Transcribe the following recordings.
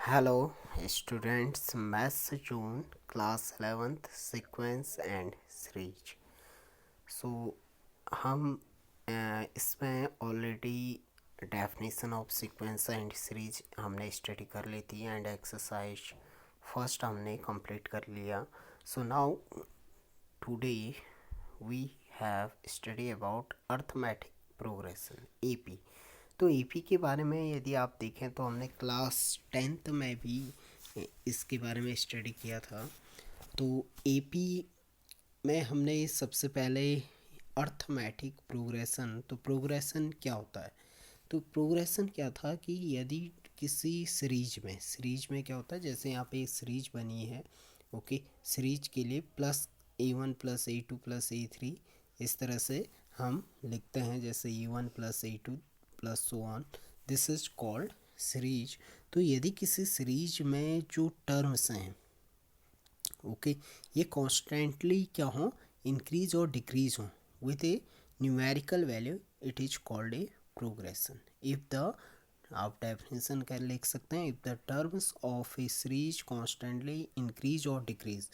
Hello students, maths June class 11th sequence and series. So हम इसमें already definition of sequence and series हमने study कर ली थी एंड एक्सरसाइज फर्स्ट हमने कंप्लीट कर लिया। So now today we have study about arithmetic progression AP. तो एपी के बारे में यदि आप देखें तो हमने क्लास 10th में भी इसके बारे में स्टडी किया था। तो एपी में हमने सबसे पहले अर्थमेटिक प्रोग्रेशन, तो प्रोग्रेशन क्या होता है? तो प्रोग्रेशन क्या था कि यदि किसी सीरीज में क्या होता है, जैसे यहाँ पे सीरीज बनी है, ओके, सीरीज के लिए +A1 + A2 + A3 इस तरह से हम लिखते हैं, जैसे A1 + A2 plus so on, this is called series. तो यदि किसी सीरीज में जो टर्म्स हैं, ओके, ये कॉन्स्टेंटली क्या हो, इंक्रीज और डिक्रीज हो with a numerical value, it is called a progression. If the, आप डेफिनेशन कर लिख सकते हैं, if the terms of a series constantly increase और decrease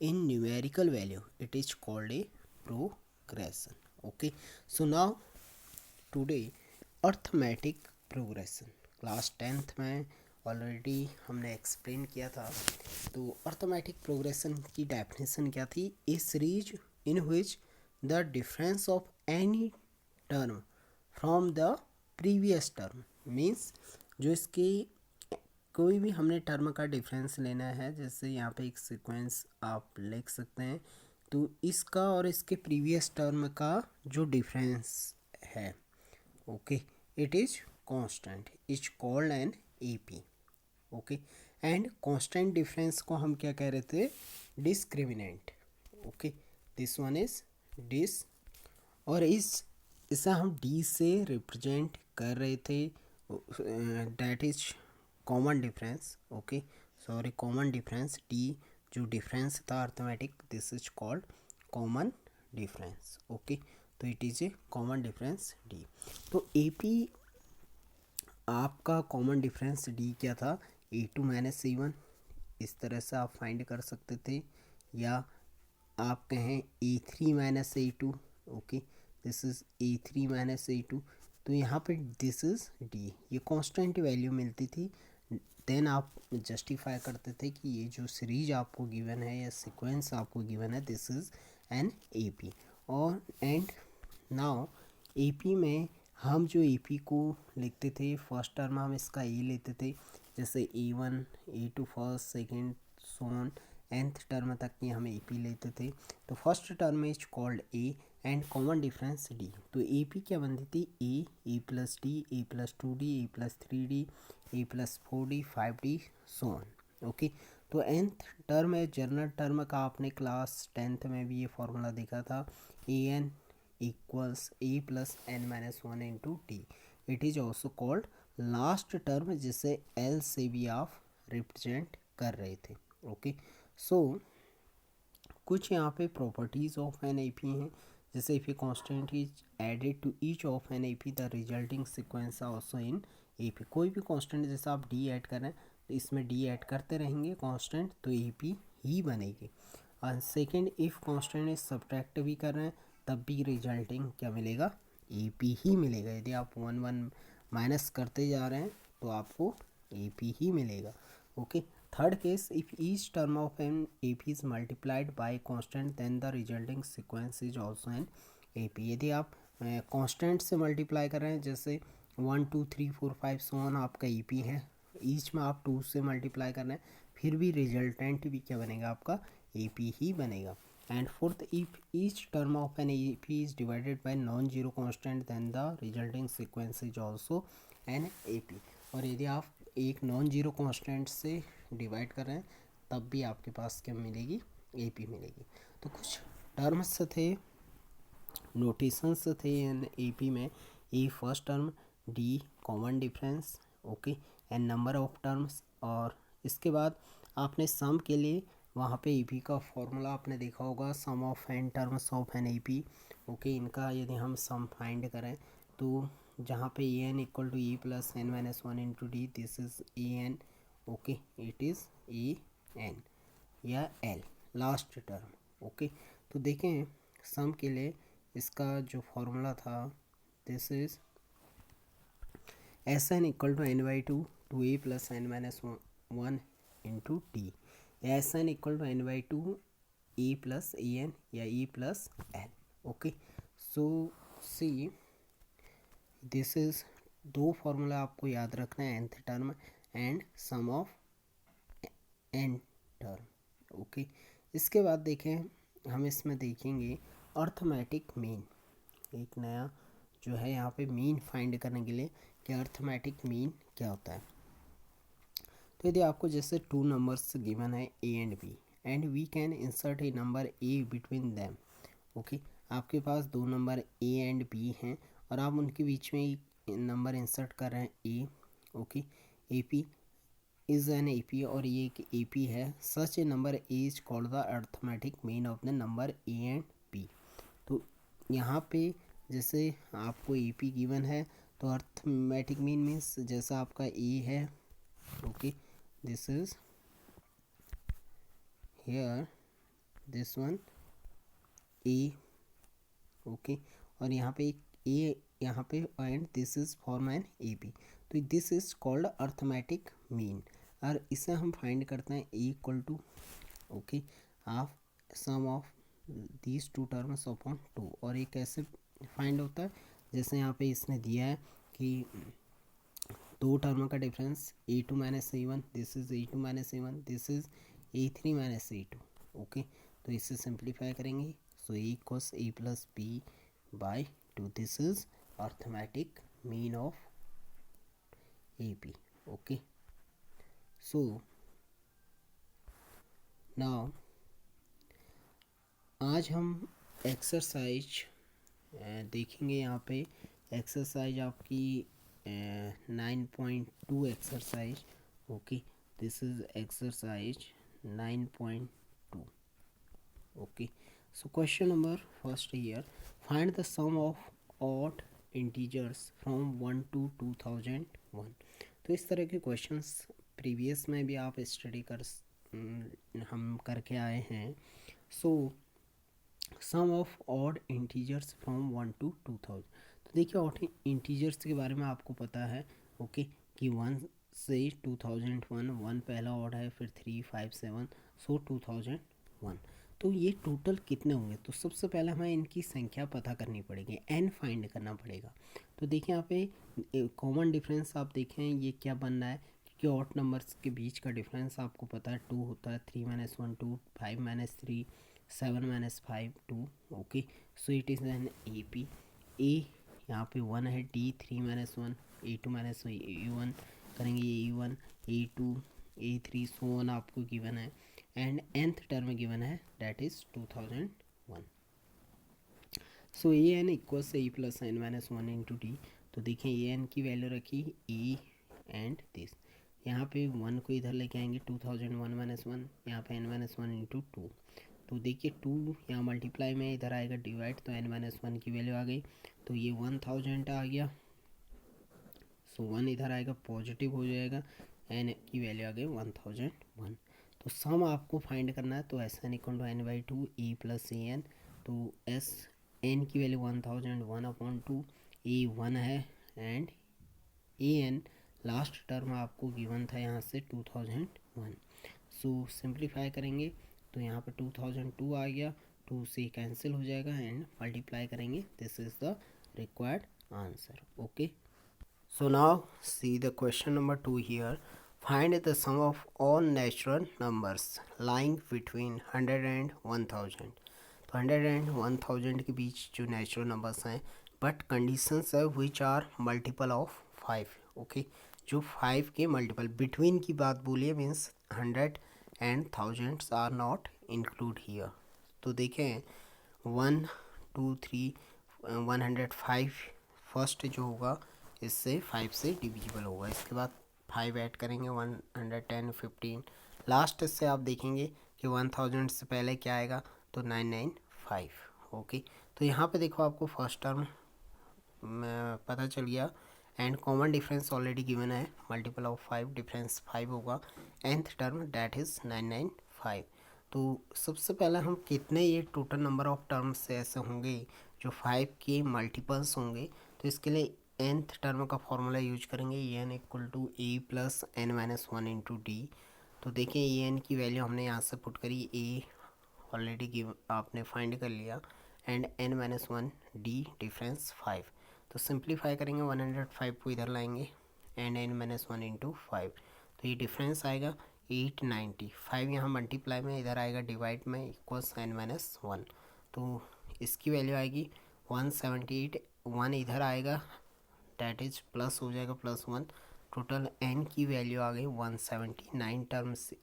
in numerical value, it is called a progression. Okay, so now today arithmetic progression class 10th में already हमने explain किया था। तो अर्थमेटिक प्रोग्रेशन की डेफिनेशन क्या थी? A series in which the difference of any term from the previous term, means जो इसकी कोई भी हमने टर्म का डिफरेंस लेना है, जैसे यहाँ पे एक सीक्वेंस आप लिख सकते हैं, तो इसका और इसके प्रीवियस टर्म का जो डिफरेंस है, okay, it is constant, is called an AP, okay. And constant difference को हम क्या कह रहे थे? Discriminant, okay, this one is this, और इसे हम डी से रिप्रेजेंट कर रहे थे, that is common difference, okay, sorry, common difference D, जो डिफरेंस था arithmetic, this is called common difference, okay. तो it is a common difference D. तो एपी आपका कॉमन डिफरेंस डी क्या था? A2 - A1, इस तरह से आप फाइंड कर सकते थे, या आप कहें A3 - A2, okay, this is A3 - A2। तो यहाँ पे दिस इज डी, ये कांस्टेंट वैल्यू मिलती थी, देन आप जस्टिफाई करते थे कि ये जो सीरीज आपको गिवन है या सीक्वेंस आपको गिवन है, दिस इज एन एपी। और एंड नाउ एपी में हम जो एपी को लिखते थे, फर्स्ट टर्म हम इसका ए लेते थे, जैसे A1 A2 फर्स्ट सेकेंड सोन nth टर्म तक की हम एपी लेते थे। तो first term is called A and common difference D. तो एपी क्या बनती थी? A+D, A+2D, A+3D, A+4D, 5D, सोन, ओके। तो nth टर्म है जनरल टर्म का, आपने क्लास 10th में भी ये फॉर्मूला देखा था, an equals a plus n minus 1 into t. It is also called last term, जिसे L से भी आप रिप्रेजेंट कर रहे थे, ओके। सो कुछ यहाँ पे प्रॉपर्टीज ऑफ एन एपी हैं, जैसे if a constant is added to each of an AP the resulting sequence also in AP. कोई भी कांस्टेंट जैसे आप डी ऐड कर रहे हैं, तो इसमें डी ऐड करते रहेंगे कांस्टेंट, तो एपी ही बनेगी। और second, if constant is subtract भी कर रहे हैं, तब भी रिजल्टिंग क्या मिलेगा? एपी ही मिलेगा। यदि आप 1 माइनस करते जा रहे हैं तो आपको एपी ही मिलेगा, okay. Third case, if each term of an AP is multiplied by constant then the resulting sequence is also an AP. यदि आप कांस्टेंट से मल्टीप्लाई कर रहे हैं, जैसे 1 2 3 4 5 सो ऑन, आपका एपी है, ईच में आप 2 से मल्टीप्लाई कर रहे हैं, फिर भी रिजल्टेंट भी क्या बनेगा? आपका एपी ही बनेगा। And fourth, if each term of an AP is divided by non zero constant then the resulting sequence is also an AP. और यदि आप एक नॉन जीरो कांस्टेंट से डिवाइड कर रहे हैं, तब भी आपके पास क्या मिलेगी? एपी मिलेगी। तो कुछ टर्म्स थे, नोटेशंस थे एन एपी में, A first term, D common difference, okay, and number of terms. और इसके बाद आपने सम के लिए वहाँ पे एपी का फॉर्मूला आपने देखा होगा, sum of N terms of an AP, okay. इनका यदि हम सम फाइंड करें, तो जहाँ पे A N equal to E+n - 1 into D, this is A N, okay, it is A N या एल लास्ट टर्म। ओके, तो देखें सम के लिए इसका जो फॉर्मूला था, this is S N equal to N by two A plus N minus one into T, या S N equal to N by two A plus A N या A plus L. Okay, so see this is दो formula आपको याद रखना है, nth term and sum of N term. Okay, इसके बाद देखें हम इसमें देखेंगे अर्थमेटिक मीन, एक नया जो है यहाँ पे मीन फाइंड करने के लिए कि अर्थमेटिक मीन क्या होता है। तो यदि आपको जैसे टू नंबर्स गिवन है A and B and we can insert a number A between them. Okay, आपके पास दो नंबर ए एंड बी हैं और आप उनके बीच में एक नंबर इंसर्ट कर रहे हैं A. Okay, A P is an A P और ये एक ए पी है, such a number A is called the arithmetic mean of the number A and B. तो यहाँ पे जैसे आपको ए पी गिवन है तो अर्थमेटिक मीन मीन्स जैसा आपका ए है, okay, this is here this one A, okay, और यहाँ पे एक ए यहाँ पे and this is form an A P, तो this is called arithmetic mean. और इसे हम फाइंड करते हैं ए इक्वल टू, ओके, आप sum of these two terms upon two, और ये कैसे फाइंड होता है, जैसे यहाँ पे इसने दिया है कि दो टर्म का difference A two minus A one, this is A two minus A one, this is A three minus A two. Okay, तो इससे सिंप्लीफाई करेंगे, so A equals A plus B by two, this is arithmetic mean of A P. Okay, so now आज हम exercise देखेंगे। यहाँ पे exercise आपकी 9.2 exercise. Okay, this is exercise 9.2। Okay, so question number first here, find the sum of odd integers from 1 to 2001। तो इस तरह के क्वेश्चंस प्रीवियस में भी आप स्टडी हम करके आए हैं। So sum of odd integers from 1 to 2000। तो देखिए ऑड इंटीजर्स के बारे में आपको पता है, ओके, कि 1 से 2001, 1 पहला ऑड है, फिर 3, 5, 7, सो 2001। तो ये टोटल कितने होंगे, तो सबसे पहले हमें इनकी संख्या पता करनी पड़ेगी, एन फाइंड करना पड़ेगा। तो देखिए यहाँ पे कॉमन डिफरेंस आप देखें ये क्या बन रहा है, क्योंकि ऑड नंबर्स के बीच का डिफरेंस आपको पता है 2 होता है, 3 minus 1 2, 5 minus 3 7 minus 5 2। Okay, so it is an A P. A यहाँ पे 1 है, D 3 minus 1, A 2 minus A 1 करेंगे, A 1 A 2 A 3 so one आपको गिवन है, एंड nth टर्म गिवन है, that is 2001। So A N equals A plus N minus one into D. तो देखें A N की वैल्यू रखी A and this, यहाँ पे 1 को इधर लेके आएंगे, 2001 माइनस वन, यहाँ पे n minus one into to. तो देखिए 2 यहाँ मल्टीप्लाई में इधर आएगा डिवाइड, तो n माइनस वन की वैल्यू आ गई, तो ये 1000 आ गया। सो 1 इधर आएगा पॉजिटिव हो जाएगा, n की वैल्यू आ गई 1001। तो सम आपको फाइंड करना है, तो S N equal to N by two A plus A N. तो एस एन की वैल्यू 1001 अपॉन टू, ए 1 है and A N last term आपको गिवन था यहाँ से 2001। सो सिंप्लीफाई करेंगे तो यहाँ पे 2002 आ गया, 2 से कैंसिल हो जाएगा एंड मल्टीप्लाई करेंगे, this is the required answer. Okay, so now see the question number 2 here. Find the sum of all natural numbers lying between 100 and 1000। तो 100 and 1000 के बीच जो नेचुरल नंबर्स हैं, बट कंडीशंस है which are multiple of 5। Okay, जो 5 के multiple, between की बात बोलिए, means 100 and thousands are not include here. तो देखें 1 2 3 105 फर्स्ट जो होगा इससे 5 से डिविजिबल होगा, इसके बाद 5 ऐड करेंगे 110 15, लास्ट से आप देखेंगे कि 1000 से पहले क्या आएगा, तो 995। ओके, तो यहाँ पे देखो आपको फर्स्ट टर्म पता चल गया, and common difference already given है, मल्टीपल ऑफ 5 डिफरेंस 5 होगा, nth टर्म दैट इज़ 995। तो सबसे पहले हम कितने ये टोटल नंबर ऑफ टर्म्स ऐसे होंगे जो 5 के मल्टीपल्स होंगे, तो इसके लिए nth टर्म का फॉर्मूला यूज करेंगे, n equal to A plus N minus one into D. तो देखिए एन की वैल्यू हमने यहाँ से पुट करी, ए ऑलरेडी गिव आपने फाइंड कर लिया, and n minus one D difference 5। तो सिंप्लीफाई करेंगे 105 को इधर लाएंगे and n minus one into 5, तो ये डिफरेंस आएगा 890। 5 यहाँ मल्टीप्लाई में, इधर आएगा डिवाइड में, इक्वल्स n माइनस वन, तो इसकी वैल्यू आएगी 178। 1 इधर आएगा डैट इज प्लस हो जाएगा प्लस 1, टोटल n की वैल्यू आ गई 179 टर्म्स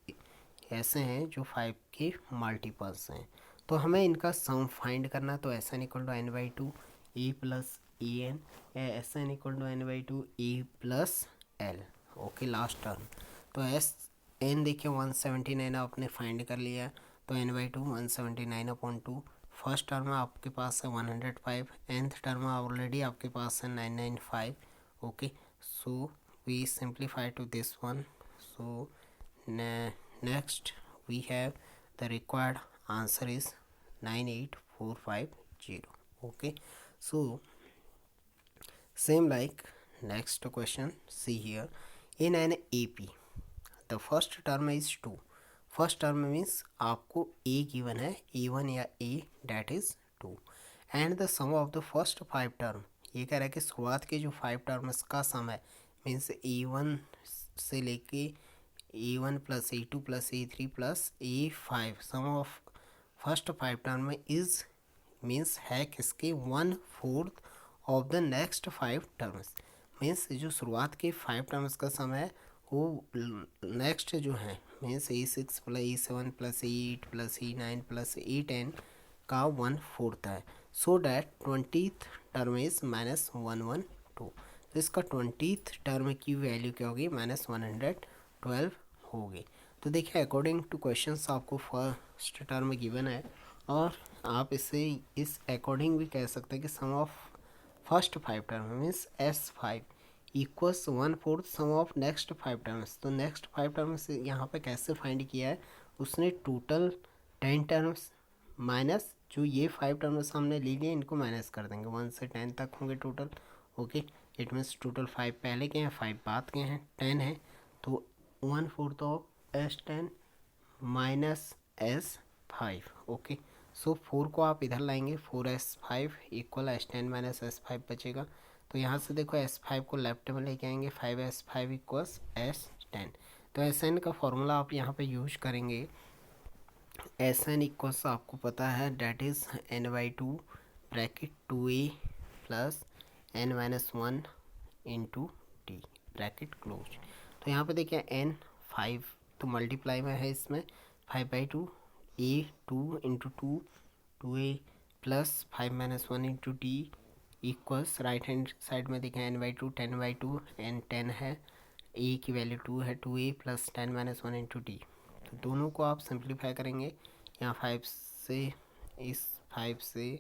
ऐसे हैं जो 5 के मल्टीपल्स हैं। तो हमें इनका सम फाइंड करना, तो S N equal to N by two A plus A N, S N equal to N by two A plus L. Okay, last term. तो एस एन देखिए 179 आपने फाइंड कर लिया, तो N by two 179 upon two. First term आपके पास है 105, nth term already आपके पास है 995। Okay, so we simplify to this one, so next we have the required answer is 98450. Okay, so same like next question, see here, in an AP the first term is 2। First term means आपको a given है, a1 या a that is 2, and the sum of the first 5 term, ये कह रहा है कि शुरुआत के जो 5 टर्म्स का सम है, मीन्स a1 से लेके a1 plus a2 plus a3 plus a5, sum of first 5 term में इज मीन्स है किसके 1/4 of the next 5 terms. Means जो शुरुआत के 5 टर्म्स का सम है वो नेक्स्ट जो है means a6 plus a7 plus a8 plus a9 plus a10 का 1/4 है। So that 20th term is -112। तो इसका 20th टर्म की वैल्यू क्या होगी, -112 होगी। तो देखिए अकॉर्डिंग टू क्वेश्चंस आपको फर्स्ट टर्म गिवन है, और आप इसे इस अकॉर्डिंग भी कह सकते हैं कि sum of first 5 term means S5 equals 1/4 sum of next 5 terms. तो नेक्स्ट 5 टर्म्स यहाँ पे कैसे फाइंड किया है, उसने टोटल 10 टर्म्स माइनस जो ये 5 टर्म्स हमने ले लिए इनको माइनस कर देंगे, 1 से 10 तक होंगे total. Okay, it means total 5 पहले के हैं, 5 बाद के हैं, 10 है, तो 1/4 of S10 minus S5। Okay, सो 4 को आप इधर लाएंगे, 4S5 equal S10 minus S5 बचेगा। तो यहाँ से देखो S5 को लेफ्ट में लेके आएंगे, 5S5 इक्वल्स S10। तो SN का फॉर्मूला आप यहाँ पे यूज करेंगे, SN इक्वल्स आपको पता है that is n/2 bracket 2a plus n minus one into D bracket close. तो यहाँ पे देखिए n 5 तो मल्टीप्लाई में है, इसमें 5/2 a 2 into 2 2a plus 5 minus one into D equals right hand side में देखें n/2 10/2 n 10 है, a की वैल्यू 2 है, 2a plus 10 minus one into D. तो दोनों को आप सिंप्लीफाई करेंगे, यहाँ 5 से इस 5 से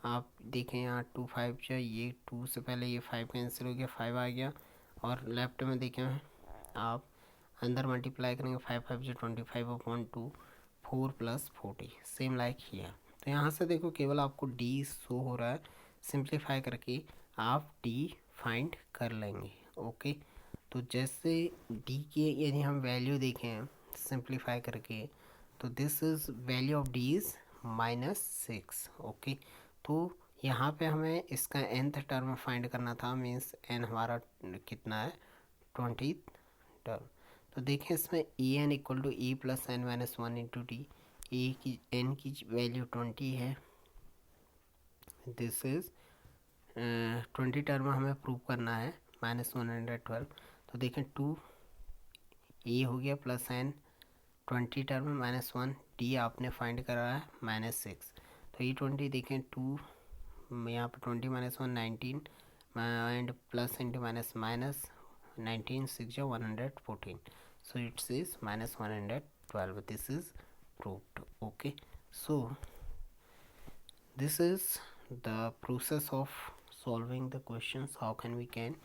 आप देखें यहाँ 2 5 जो ये 2 से पहले ये 5 कैंसिल हो गया, 5 आ गया, और लेफ्ट में देखें आप अंदर मल्टीप्लाई करेंगे, 5 5 जो 25/2 4 प्लस 40 सेम लाइक हियर। तो यहाँ से देखो केवल आपको डी शो हो रहा है, सिंप्लीफाई करके आप डी फाइंड कर लेंगे। ओके, तो जैसे डी के यदि हम वैल्यू देखें सिंप्लीफाई करके, तो this is value of D is -6। Okay, तो यहाँ पे हमें इसका nth टर्म फाइंड करना था, मीन्स n हमारा कितना है 20th टर्म। तो देखें इसमें A N equal to A plus N minus one into D, A की n की वैल्यू 20 है, दिस इज़ 20 टर्म हमें प्रूव करना है -112। तो देखें 2 ए हो गया प्लस एन 20 टर्म -1 डी आपने फाइंड करा है -6। तो ये 20 देखें 2 यहाँ पर 20 minus 1 19 and plus into minus minus 19 6 जो 114, so it is -112, this is proved। okay, so this is the process of solving the questions, how can we can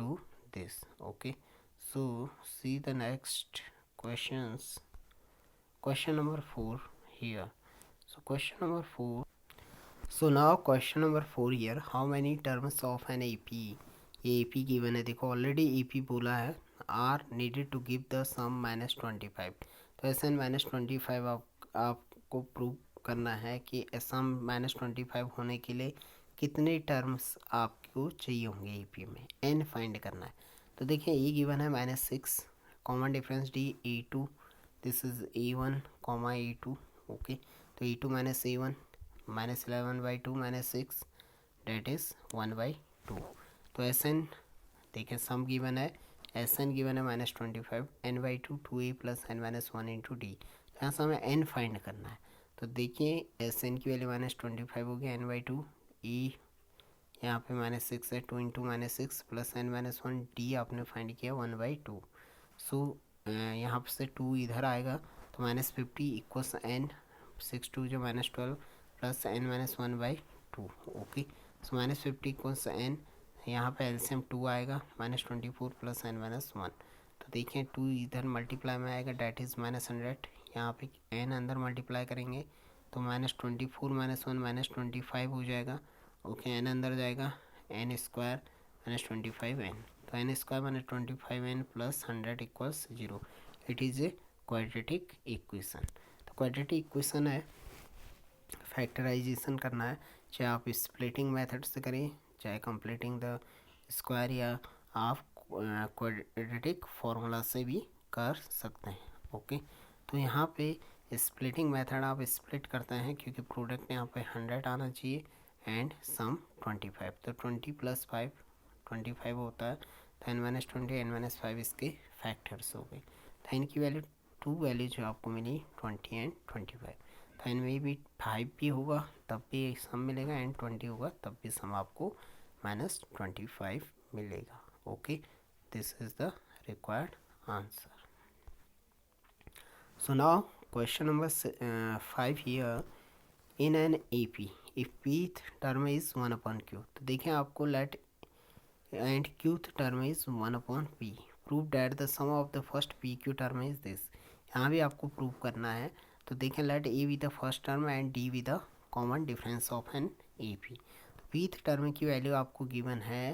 to this. Okay, so see the next questions. Question number 4 here. So question number 4. So now question number 4 here. How many terms of an AP? ये AP given है, देखो already AP बोला है, are needed to give the sum -25. तो S N -25 आपको prove करना है कि सम -25 होने के लिए कितने टर्म्स आपको चाहिए होंगे AP में, n फाइंड करना है. तो देखिए ये गिवन है -6, common difference D A2, this is A1, A2. Okay, तो A2 -A1 -11/2 -6 डेट इज़ 1/2. तो एस एन देखिए सम गिवन है, एस एन गिवन है -25, n/2 2a + n-1 into D. यहाँ से हमें n फाइंड करना है. तो देखिए एस एन की वैल्यू -25 हो गया, n/2 e यहाँ पे -6 है, 2 इंटू -6 + n-1 डी आपने फाइंड किया 1/2. सो यहाँ से 2 इधर आएगा तो -50 इक्वल्स n, 6 2 जो -12 + n-1/2. ओके, सो -50 इक्वल्स n, यहाँ पे एलसीएम 2 आएगा, -24 + n-1. तो देखिए 2 इधर मल्टीप्लाई में आएगा, डेट इज़ -100. यहाँ पे n अंदर मल्टीप्लाई करेंगे तो -24 -1 -25 हो जाएगा. ओके, n अंदर जाएगा, n² -25 n. तो n² -25 n + 100 equals 0. It is a quadratic equation. तो क्वाड्रेटिक इक्वेशन है, फैक्टराइजेशन करना है, चाहे आप स्प्लिटिंग मेथड से करें, चाहे कंप्लीटिंग द स्क्वायर, या आप क्वाड्रेटिक फार्मूला से भी कर सकते हैं. ओके, तो यहाँ पे स्प्लिटिंग मेथड आप स्प्लिट करते हैं क्योंकि प्रोडक्ट यहाँ पे 100 आना चाहिए एंड सम 25. तो 20 + 5 25 होता है, तो n-20 n-5 इसके फैक्टर्स हो गए. तो n की वैल्यू 2 वैल्यू जो आपको मिली 20 एंड 25. तो n में भी 5 भी होगा तब भी सम मिलेगा, एंड 20 होगा तब भी सम आपको -25 मिलेगा. Okay, this is the required answer. So now question number 5 here. In an AP, if pth term is 1/q, तो देखें आपको let and qth term is 1/p. Prove that the sum of the first pq term is this. यहाँ भी आपको prove करना है. तो देखें let a be the first term and d be the common difference of an AP. तो pth term की value आपको गिवन है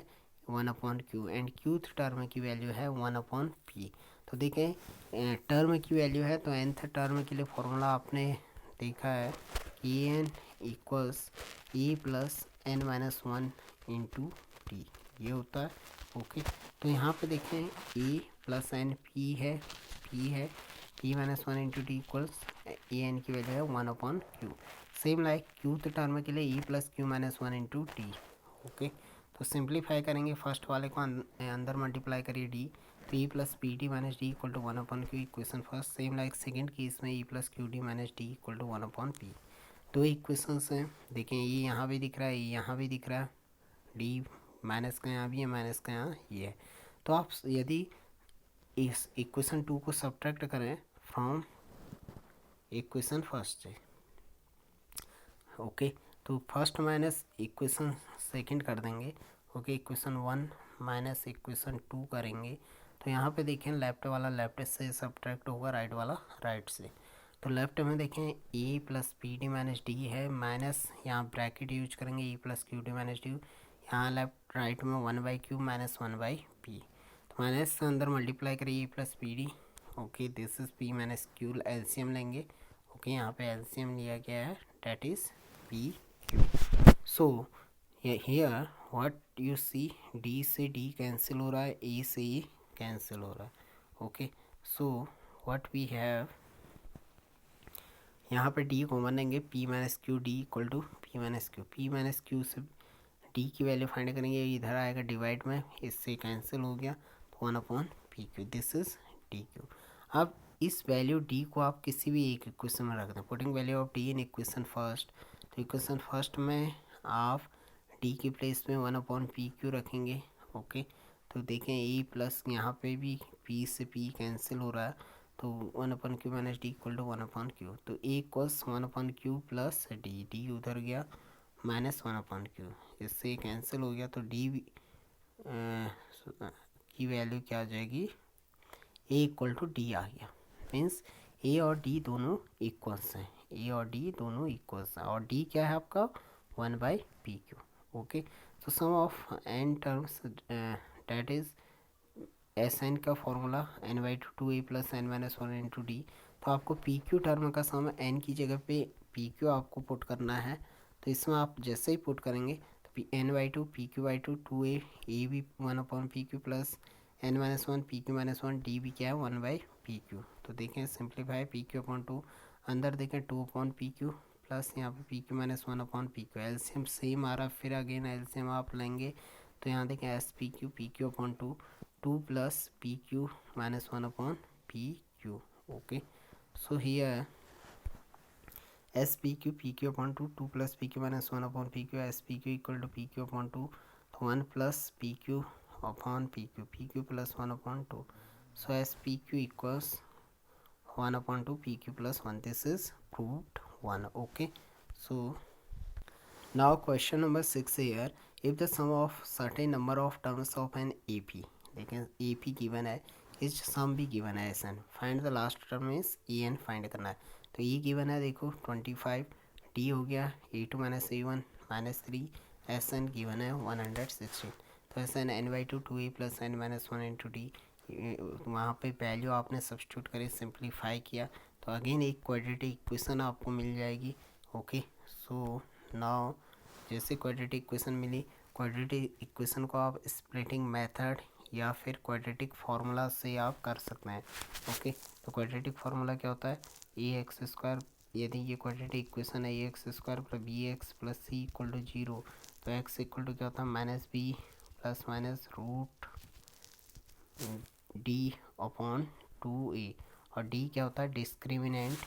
1/q एंड qth टर्म की वैल्यू है 1/p. तो देखें टर्म की वैल्यू है, तो nth टर्म के लिए फॉर्मूला आपने देखा है, an equals a + n-1 into T, ये होता है. ओके, तो यहाँ पे देखें a + n p है, p-1 into T equals an की वैल्यू है 1/q. Same like qth term के लिए e + q-1 into T. Okay, तो सिंप्लीफाई करेंगे, फर्स्ट वाले को अंदर मल्टीप्लाई करिए d, तो e + pt - d = 1/q equation first. Same like second case में e + qd - d = 1/p. दो इक्वेशंस हैं, देखें ये यहाँ भी दिख रहा है, ये यहाँ भी दिख रहा है, d माइनस का यहाँ भी है, माइनस का यहाँ ये है. तो आप यदि इस इक्वेशन 2 को सब्ट्रैक्ट करें फ्रॉम इक्वेशन फर्स्ट से, ओके, तो फर्स्ट माइनस इक्वेशन सेकंड कर देंगे. ओके, इक्वेशन 1 माइनस इक्वेशन 2 करेंगे. तो यहाँ पे देखें लेफ्ट वाला लेफ्ट से सब्ट्रैक्ट होगा, राइट वाला राइट से. तो लेफ्ट में देखें ए + pd - d है, माइनस यहाँ ब्रैकेट यूज करेंगे e + qd - d. यहाँ लेफ्ट राइट में 1/q - 1/p. तो माइनस से अंदर मल्टीप्लाई करिए e + pd. Okay, this is p - q, LCM लेंगे. ओके, यहाँ पे एलसीएम लिया गया है, that is p q. So here what you see, d से d कैंसिल हो रहा है, a से e कैंसिल हो रहा है. Okay, so what we have, यहाँ पे d कॉमन लेंगे, p - q d = p - q से d की वैल्यू फाइंड करेंगे, इधर आएगा डिवाइड में, इससे कैंसिल हो गया, तो 1/pq. This is dq. अब इस वैल्यू d को आप किसी भी एक इक्वेशन में रख दें, putting value of d in equation first. तो इक्वेशन फर्स्ट में आप d की प्लेस में 1/pq रखेंगे. ओके, तो देखें a प्लस यहाँ पे भी p से p कैंसिल हो रहा है, तो 1/q - d = 1/q. तो a equals 1/q plus d उधर गया, -1/q, इससे कैंसिल हो गया, तो d की वैल्यू क्या आ जाएगी, ए इक्वल टू डी आ गया। मीन्स ए और डी दोनों इक्वल्स हैं, ए और डी दोनों इक्वल्स हैं, और डी क्या है आपका 1/pq। ओके, तो sum of N terms that is S N का formula n/2 a plus n-1 into D. तो आपको पी क्यू टर्म का सम एन की जगह पे पी क्यू आपको पुट करना है। तो इसमें आप जैसे ही पुट करेंगे तो n/2 pq/2 2a, ए भी 1/pq plus n-1 pq-1 D भी क्या है 1/pq। तो देखें सिंप्लीफाई pq/2, अंदर देखें 2/pq प्लस यहाँ पे pq-1/pq, एलसीएम सेम आ रहा, फिर अगेन एलसीएम आप लेंगे तो यहाँ देखें S pq/2 2 plus pq-1/pq. Okay, so here s pq/2 2 plus pq-1/pq, s pq equal to pq/2 1 plus pq/pq, pq plus 1/2, so s pq equals 1/2 pq plus 1. This is proved 1. Okay, so now question number 6 here, if the sum of certain number of terms of an AP, देखें A P given है, इस सम भी given है S N, find the last term is E N find करना है। तो ये given है, देखो 25, डी हो गया A2 - A1 -3, S N given है 116। तो S N n/2 2a plus n-1 into डी, वहाँ पे वैल्यू आपने सब्स्टिट्यूट करी, सिंप्लीफाई किया तो अगेन एक क्वाड्रेटिक इक्वेशन आपको मिल जाएगी। ओके, सो नाउ जैसे क्वाड्रेटिक इक्वेशन मिली, क्वाड्रेटिक इक्वेशन को आप स्प्लिटिंग मेथड या फिर क्वाड्रेटिक फार्मूला से आप कर सकते हैं। ओके, तो क्वाड्रेटिक फार्मूला क्या होता है, ax², यदि ये क्वाड्रेटिक इक्वेशन है ax² plus bx plus c equal to 0, तो x इक्वल टू क्या होता है -b plus minus root d upon 2a, और d क्या होता है डिस्क्रिमिनेंट,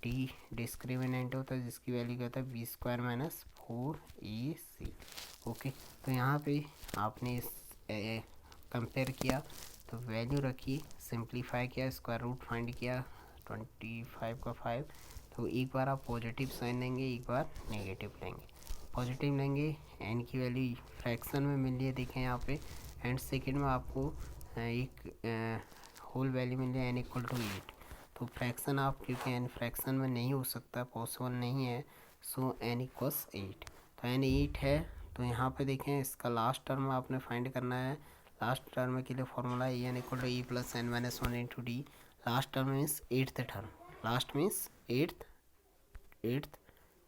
d डिस्क्रिमिनेंट होता है जिसकी वैल्यू क्या होता है b² - 4ac। ओके, तो यहाँ पे आपने इस कंपेयर किया तो वैल्यू रखी, सिंप्लीफाई किया, स्क्वायर रूट फाइंड किया 25 का 5, तो एक बार आप पॉजिटिव साइन लेंगे, एक बार नेगेटिव लेंगे। पॉजिटिव लेंगे, एन की वैल्यू फ्रैक्शन में मिल रही है, देखें यहाँ पे, एंड सेकेंड में आपको एक होल वैल्यू मिल रही है n इक्वल टू 8। तो फ्रैक्शन आप, क्योंकि n फ्रैक्शन में नहीं हो सकता, पॉसिबल नहीं है, सो n इक्वल्स 8। तो n 8 है, तो यहाँ पे देखें इसका लास्ट टर्म आपने फाइंड करना है। लास्ट टर्म के लिए formula N equal to E plus n-1 into D. Last term means eighth term, last means eighth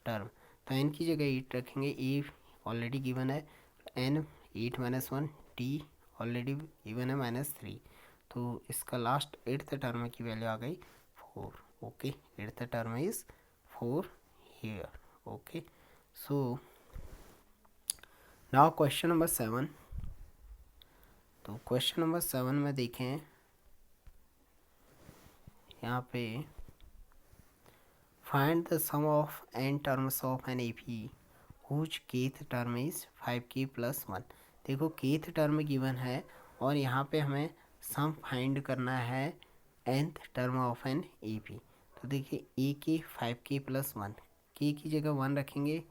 term. तो एन की जगह 8 रखेंगे, ए ऑलरेडी गिवन है, एन 8 - 1, डी ऑलरेडी गिवन है -3, तो इसका लास्ट एट्थ टर्म की वैल्यू आ गई 4। Okay, eighth term is 4 here. Okay, so now question number 7। तो क्वेश्चन नंबर 7 में देखें यहाँ पे, find the sum of n terms of an AP whose kth term is 5k + 1। देखो केथ टर्म गिवन है और यहाँ पे हमें सम फाइंड करना है nth term of an AP। तो देखिए a के 5k + 1, k की जगह 1 रखेंगे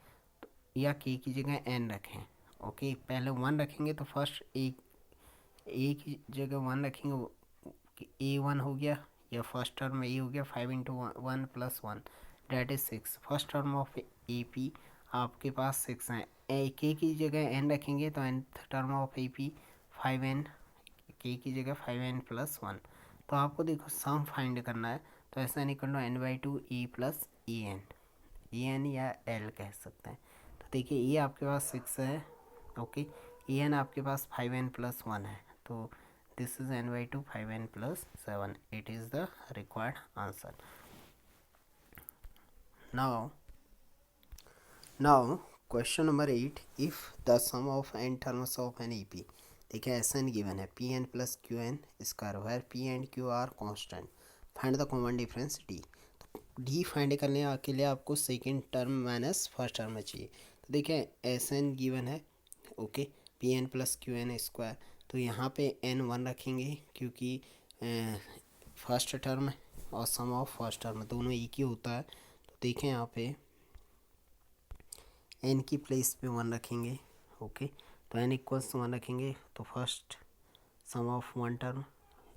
या k की जगह n रखें। ओके, पहले 1 रखेंगे तो फर्स्ट ए की जगह 1 रखेंगे, A1 हो गया, या फर्स्ट टर्म में ए हो गया 5 × 1 + 1 that is 6। First term of AP आपके पास 6 है, के की जगह n रखेंगे तो nth term of AP 5n, के की जगह 5n + 1। तो आपको देखो सम फाइंड करना है, तो ऐसा नहीं करना, n/2 a प्लस an या l कह सकते हैं। तो देखिए ये आपके पास 6 है, ओके, an आपके पास 5n + 1 है, तो this is n/2 5n + 7, it is the required answer. Now question number 8, if the sum of n terms of an AP, देखिए एस एन गिवन है Pn + Qn square, where P and Q are constant, find the common difference D। तो D फाइंड करने के लिए आपको second term minus first term में चाहिए। तो देखिए एस एन गिवन है, ओके, Pn + Qn स्क्वायर, तो यहाँ पे n1 रखेंगे क्योंकि फर्स्ट टर्म और सम ऑफ फर्स्ट टर्म दोनों एक ही होता है। तो देखें यहाँ पे n की प्लेस पे 1 रखेंगे, ओके, तो n = 1 रखेंगे, तो first sum of one term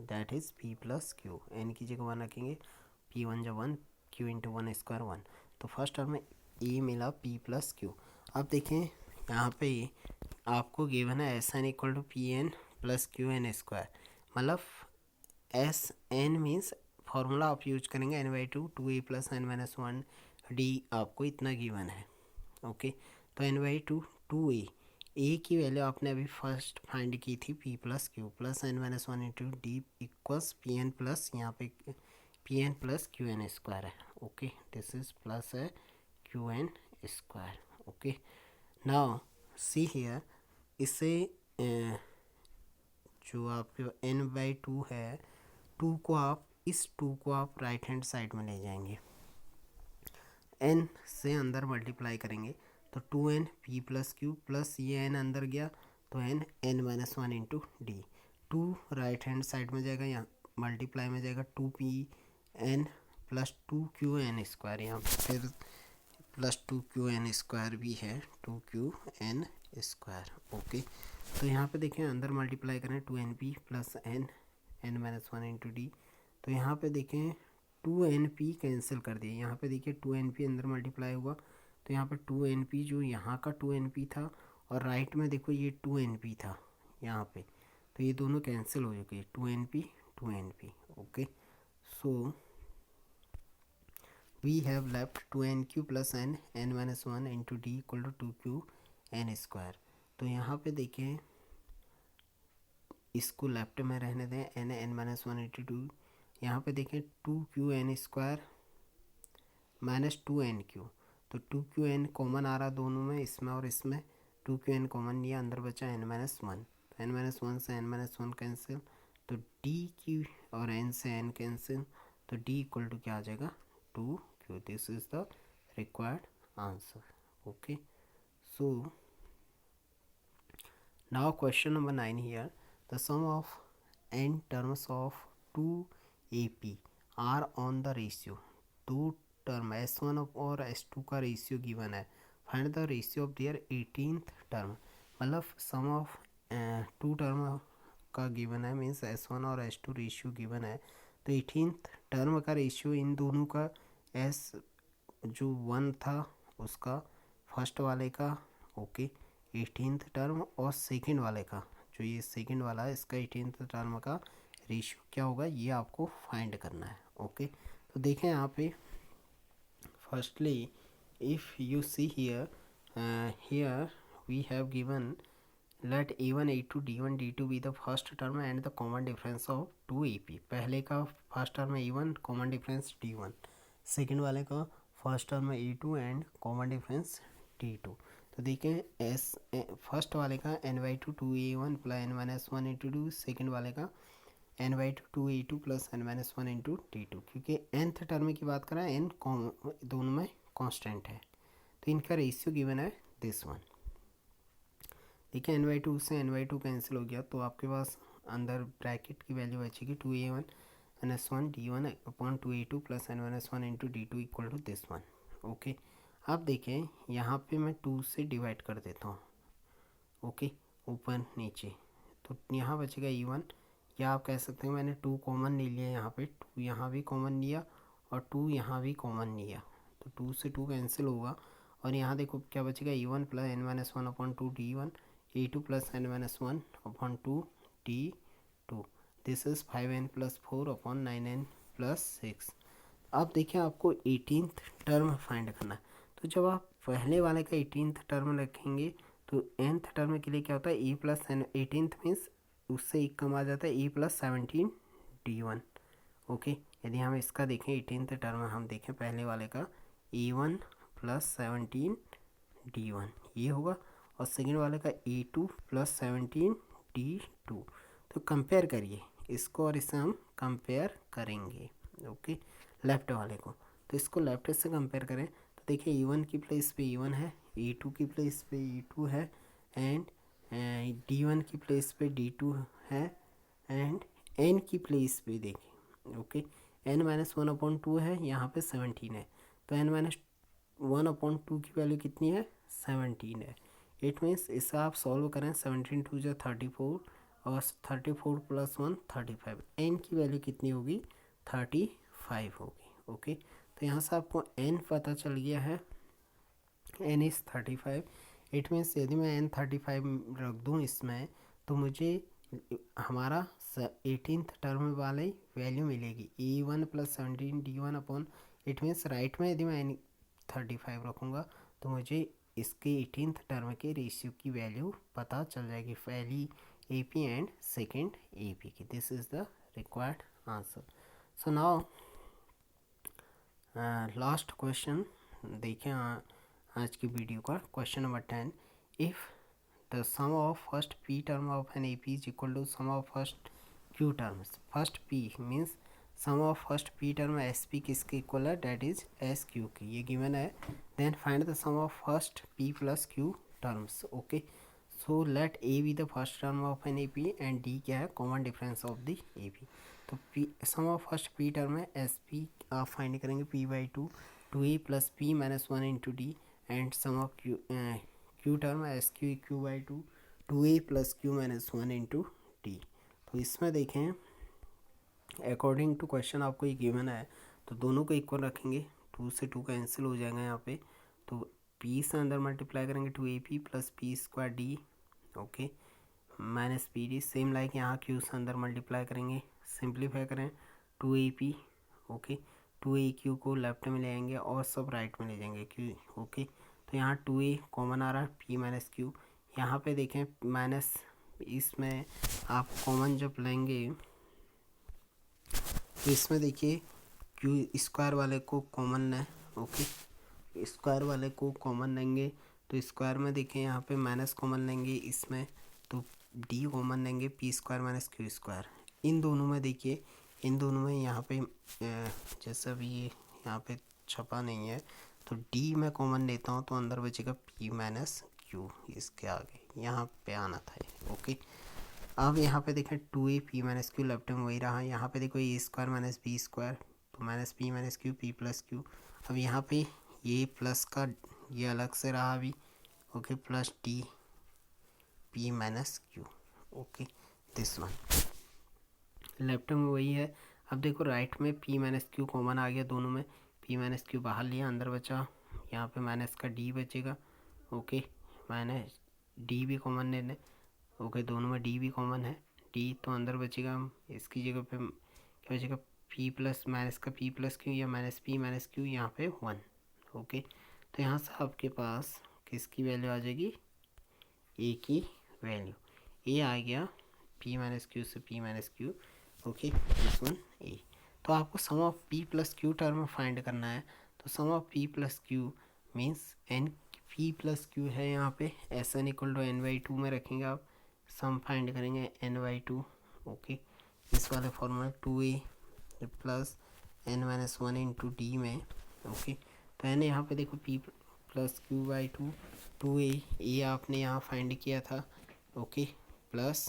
that is p plus Q, n की जगह 1 रखेंगे, p वन जब 1, q इंटू 1 स्क्वायर 1, तो फर्स्ट टर्म में a मिला p प्लस क्यू। अब देखें यहाँ पे आपको गिवन है S N equal to P N plus Q N square, मतलब एस एन मीन्स फार्मूला आप यूज करेंगे N by two A plus N minus one D, आपको इतना गिवन है। ओके, तो एन बाई टू ए की वैल्यू आपने अभी फर्स्ट फाइंड की थी P plus Q plus N minus one into D equals P N plus, यहाँ पे P N plus Q N square है। ओके, दिस इज प्लस है Q N square. Okay, now see here, इसे जो आपके N by two है, two को आप इस टू को आप राइट हैंड साइड में ले जाएंगे, एन से अंदर मल्टीप्लाई करेंगे तो two N P plus Q plus ये एन अंदर गया तो N N minus one into D, to right hand side में जाएगा, यहाँ मल्टीप्लाई में जाएगा two P N plus two Q N square, यहाँ फिर plus two Q N square भी है, two Q N square. Okay, तो यहाँ पे देखें अंदर मल्टीप्लाई करें two N P plus N N minus one into D, तो यहाँ पे देखें टू एन पी कैंसिल कर दिए, यहाँ पे देखिए टू एन पी अंदर मल्टीप्लाई हुआ तो यहाँ पे टू एन पी जो यहाँ का टू एन पी था और राइट में देखो ये टू एन पी था यहाँ पे, तो ये दोनों कैंसिल हो चुके, two N P two N P. Okay, so we have left two N Q plus N N minus one into D equal to two Q N square. तो यहाँ पे देखें इसको लेफ्ट में रहने दें, N N minus one into two, यहाँ पे देखें two Q N square minus two N Q, तो टू क्यू एन कॉमन आ रहा दोनों में, इसमें और इसमें टू क्यू एन कॉमन लिया, अंदर बचा एन माइनस वन, तो एन माइनस वन से एन माइनस वन कैंसिल, तो डी की और एन से एन कैंसिल, तो डी इक्वल टू क्या आ जाएगा two Q. This is the required answer. Okay, so now question number 9 here, the sum of n terms of 2 AP are on the ratio, दो term S1 और S2 का ratio given है, find the ratio of their 18th term, मतलब सम of to term का given है, means S1 और S2 ratio given है, तो 18th टर्म का रेशियो इन दोनों का S जो 1 था उसका फर्स्ट वाले का, ओके, 18th टर्म और सेकंड वाले का, जो ये सेकंड वाला है इसका 18th टर्म का रेशियो क्या होगा ये आपको फाइंड करना है। ओके, तो देखें यहाँ पे firstly if you see here we have given let a1 a2 d1 d2 be the first term and the common difference of two AP, पहले का फर्स्ट टर्म है a1 common difference d1, second वाले का first term है a2 and common difference d2, तो देखें S first वाले का N by two A one plus N minus one into two, second वाले का N by two A two plus N minus one into T two, क्योंकि nth term की बात करें एन दोनों में कांस्टेंट है, तो इनका रेशियो गिवन है दिस वन। देखिए एन बाई टू से एन बाई टू कैंसिल हो गया, तो आपके पास अंदर ब्रैकेट की वैल्यू बचेगी two A one minus one D one upon two A two plus N minus one into D two equal to this one. Okay, अब देखें यहाँ पे मैं टू से डिवाइड कर देता हूँ, ओके, ऊपर नीचे, तो यहाँ बचेगा E1, या आप कह सकते हैं मैंने टू कॉमन ले लिया, यहाँ पे टू यहाँ भी कॉमन लिया और टू यहाँ भी कॉमन लिया, तो टू से टू कैंसिल होगा और यहाँ देखो क्या बचेगा E1 plus N minus one upon two D one, A2 plus N minus one upon two D two, this is 5n plus 4 upon 9n plus 6। अब देखिए आपको 18th टर्म फाइंड करना है, तो जब आप पहले वाले का 18th टर्म रखेंगे तो nth टर्म के लिए क्या होता है e प्लस 18th मीन्स उससे एक कम आ जाता है e प्लस 17 d1। ओके, यदि हम इसका देखें 18th टर्म हम देखें पहले वाले का e1 प्लस 17 d1 ये होगा, और सेकेंड वाले का e2 प्लस 17 d2, तो कंपेयर करिए इसको और इसे हम कंपेयर करेंगे। ओके, लेफ्ट वाले को, तो इसको लेफ्ट से कंपेयर करें तो देखिए E1 की प्लेस पे E1 है, E2 की प्लेस पे E2 है एंड D1 की प्लेस पे D2 है एंड N की प्लेस पे देखिए, okay, N minus one upon to है, यहाँ पे 17 है, तो N minus one upon to की वैल्यू कितनी है 17 है। इट मीन्स इसे आप सॉल्व करें 17 टू जो 34 और 34 + 1 35, n की वैल्यू कितनी होगी 35 होगी। ओके, तो यहाँ से आपको n पता चल गया है, n इज़ 35। इट मीन्स यदि मैं n 35 रख दूँ इसमें तो मुझे हमारा 18th टर्म वाली वैल्यू मिलेगी E1 + 17 D1 upon, it means right में यदि मैं n 35 रखूँगा तो मुझे इसके 18th टर्म के रेशियो की वैल्यू पता चल जाएगी, पहली AP एंड सेकेंड AP की। This is the required answer. So now last question देखें आज की वीडियो का, question number 10। If the sum of first P term of an AP is equal to sum of first Q terms, first P means sum of first P term SP किसके equal है, that is SQ की, ये given है। Then find the sum of first P + Q terms. Okay, so let A be the first term of an AP and D क्या है, common difference of the AP। तो P sum of first P term है SP, आप find करेंगे P/2 2A + P - 1 into D, and sum of Q term है SQ Q/2 2A + Q - 1 into D। तो इसमें देखें अकॉर्डिंग टू क्वेश्चन आपको ये गिवन है, तो दोनों को इक्वल रखेंगे, 2 से 2 कैंसिल हो जाएगा यहाँ पे, तो P से अंदर मल्टीप्लाई करेंगे 2AP + P² D, okay, minus PD, same like यहाँ Q से अंदर मल्टीप्लाई करेंगे, सिंप्लीफाई करें 2AP, ओके, 2AQ को लेफ्ट में ले आएंगे और सब राइट में ले जाएंगे Q, ओके, तो यहाँ 2A कॉमन आ रहा है, P - Q, यहाँ पे देखें माइनस, इसमें आप कॉमन जब लेंगे तो इसमें देखिए Q² वाले को कॉमन लें, ओके, स्क्वायर वाले को कॉमन लेंगे तो स्क्वायर में देखें यहाँ पे माइनस कॉमन लेंगे इसमें, तो D कॉमन लेंगे, P² - Q²। इन दोनों में देखिए, इन दोनों में यहाँ पे जैसा भी ये यहाँ पे छपा नहीं है, तो D में कॉमन लेता हूँ तो अंदर बचेगा P - Q, इसके आगे यहाँ पे आना था ये, ओके। अब यहाँ पे देखें 2A P - Q लेफ्ट में वही रहा, यहाँ पे देखो A² - B², तो -P - Q P + Q। अब यहाँ पे ये प्लस का ये अलग से रहा अभी, okay, plus D P - Q, okay, this one left में वही है। अब देखो राइट में P - Q कॉमन आ गया दोनों में, P - Q बाहर लिया, अंदर बचा यहाँ पे माइनस का D बचेगा, ओके, माइनस D भी कॉमन ले लें, ओके, दोनों में D भी कॉमन है, D तो अंदर बचेगा, इसकी जगह पे क्या बचेगा, P प्लस माइनस का P + Q या -P - Q, यहाँ पे 1, ओके। तो यहाँ से आपके पास किसकी वैल्यू आ जाएगी, A की वैल्यू, A आ गया P - Q से P - Q, okay, this one A। तो आपको sum of P + Q term find करना है, तो sum of P + Q means N P + Q है यहाँ पे, SN = N/2 में रखेंगे आप, सम फाइंड करेंगे N/2, ओके, इस वाले formula 2A + N - 1 into D में, ओके। तो N यहाँ पे देखो P + Q/2 2A, A आपने यहाँ फाइंड किया था, okay, plus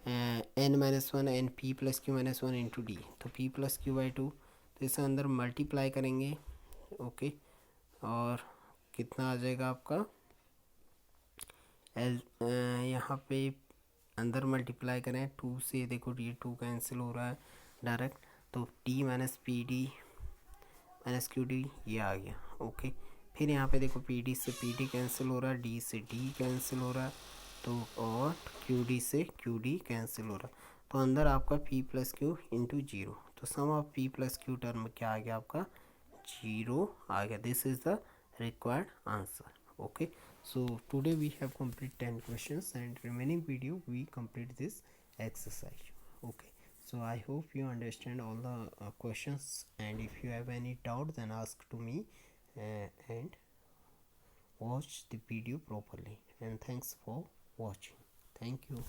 N - 1 N P + Q - 1 into D, तो P + Q/2, तो इसे अंदर मल्टीप्लाई करेंगे, ओके, और कितना आ जाएगा आपका L, यहाँ पे अंदर मल्टीप्लाई करें 2 से, देखो ये 2 कैंसिल हो रहा है डायरेक्ट, तो D - PD - QD ये आ गया, ओके। फिर यहाँ पे देखो PD से PD कैंसिल हो रहा है, D से D कैंसिल हो रहा है, तो और QD से QD कैंसिल हो रहा है, तो अंदर आपका P + Q इंटू 0, तो sum of P + Q term क्या आ गया आपका 0 आ गया। This is the required answer, okay. So today we have complete 10 questions, and remaining video we complete this exercise, okay. So I hope you understand all the questions, and if you have any doubt then ask to me, and watch the video properly, and thanks for watching. Thank you.